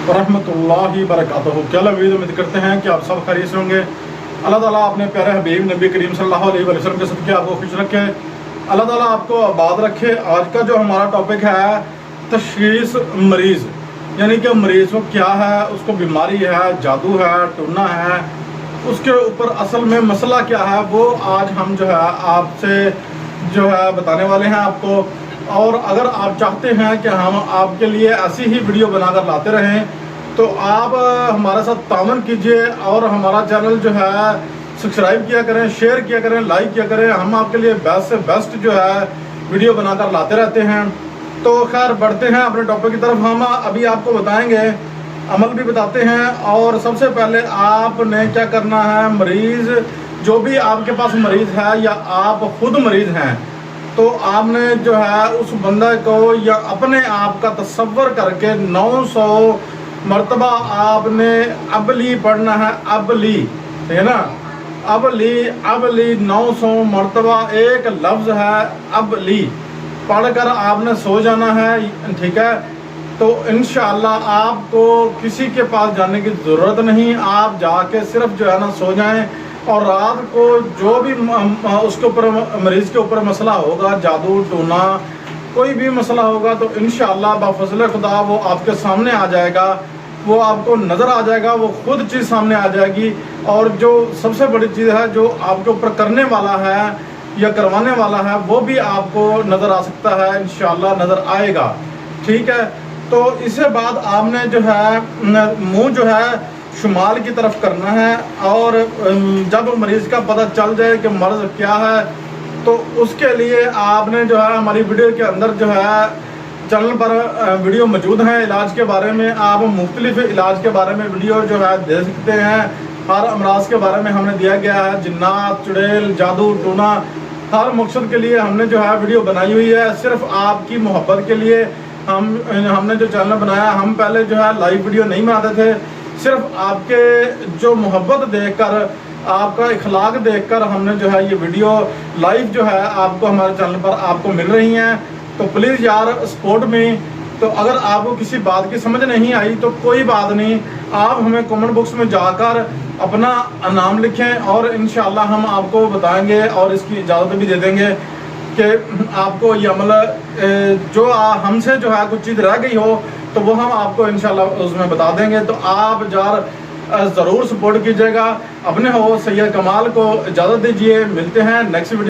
ورحمۃ اللہ وبرکاتہ۔ کیا امید کرتے ہیں کہ آپ سب خیریت سے ہوں گے۔ اللہ تعالیٰ اپنے پیارے حبیب نبی کریم صلی اللہ علیہ وسلم کے صدقے آپ کو خوش رکھے، اللہ تعالیٰ آپ کو آباد رکھے۔ آج کا جو ہمارا ٹاپک ہے تشخیص مریض، یعنی کہ مریض کو کیا ہے، اس کو بیماری ہے، جادو ہے، ٹونا ہے، اس کے اوپر اصل میں مسئلہ کیا ہے، وہ آج ہم جو ہے آپ سے جو ہے بتانے والے ہیں آپ کو۔ اور اگر آپ چاہتے ہیں کہ ہم آپ کے لیے ایسی ہی ویڈیو بنا کر لاتے رہیں تو آپ ہمارے ساتھ تعاون کیجئے اور ہمارا چینل جو ہے سبسکرائب کیا کریں، شیئر کیا کریں، لائک کیا کریں۔ ہم آپ کے لیے بیسٹ سے بیسٹ جو ہے ویڈیو بنا کر لاتے رہتے ہیں۔ تو خیر بڑھتے ہیں اپنے ٹاپک کی طرف۔ ہم ابھی آپ کو بتائیں گے، عمل بھی بتاتے ہیں، اور سب سے پہلے آپ نے کیا کرنا ہے، مریض جو بھی آپ کے پاس مریض ہے یا آپ خود مریض ہیں تو آپ نے جو ہے اس بندہ کو یا اپنے آپ کا تصور کر کے 900 مرتبہ آپ نے ابلی پڑھنا ہے۔ ابلی، ٹھیک ہے نا، ابلی 900 مرتبہ ایک لفظ ہے ابلی، پڑھ کر آپ نے سو جانا ہے، ٹھیک ہے۔ تو انشاءاللہ آپ کو کسی کے پاس جانے کی ضرورت نہیں، آپ جا کے صرف جو ہے نا سو جائیں، اور رات کو جو بھی اس کے اوپر مریض کے اوپر مسئلہ ہوگا، جادو ٹونا کوئی بھی مسئلہ ہوگا، تو انشاءاللہ بفضل خدا وہ آپ کے سامنے آ جائے گا، وہ آپ کو نظر آ جائے گا، وہ خود چیز سامنے آ جائے گی۔ اور جو سب سے بڑی چیز ہے، جو آپ کے اوپر کرنے والا ہے یا کروانے والا ہے، وہ بھی آپ کو نظر آ سکتا ہے، انشاءاللہ نظر آئے گا، ٹھیک ہے۔ تو اس کے بعد آپ نے جو ہے منہ جو ہے شمال کی طرف کرنا ہے، اور جب مریض کا پتہ چل جائے کہ مرض کیا ہے تو اس کے لیے آپ نے جو ہے ہماری ویڈیو کے اندر جو ہے چینل پر ویڈیو موجود ہیں علاج کے بارے میں۔ آپ مختلف علاج کے بارے میں ویڈیو جو ہے دے سکتے ہیں، ہر امراض کے بارے میں ہم نے دیا گیا ہے، جنات، چڑیل، جادو ٹونا، ہر مقصد کے لیے ہم نے جو ہے ویڈیو بنائی ہوئی ہے۔ صرف آپ کی محبت کے لیے ہم نے جو چینل بنایا، ہم پہلے جو ہے لائیو ویڈیو نہیں بناتے تھے، صرف آپ کے جو محبت دیکھ کر، آپ کا اخلاق دیکھ کر ہم نے جو ہے یہ ویڈیو لائیو جو ہے آپ کو ہمارے چینل پر آپ کو مل رہی ہیں۔ تو پلیز یار سپورٹ میں۔ تو اگر آپ کو کسی بات کی سمجھ نہیں آئی تو کوئی بات نہیں، آپ ہمیں کمنٹ باکس میں جا کر اپنا نام لکھیں، اور انشاءاللہ ہم آپ کو بتائیں گے اور اس کی اجازت بھی دے دیں گے کہ آپ کو یہ عمل جو ہم سے جو ہے کچھ چیز رہ گئی ہو تو وہ ہم آپ کو انشاءاللہ اس میں بتا دیں گے۔ تو آپ ضرور سپورٹ کیجیے گا۔ اپنے ہو سید کمال کو اجازت دیجیے، ملتے ہیں نیکسٹ ویڈیو۔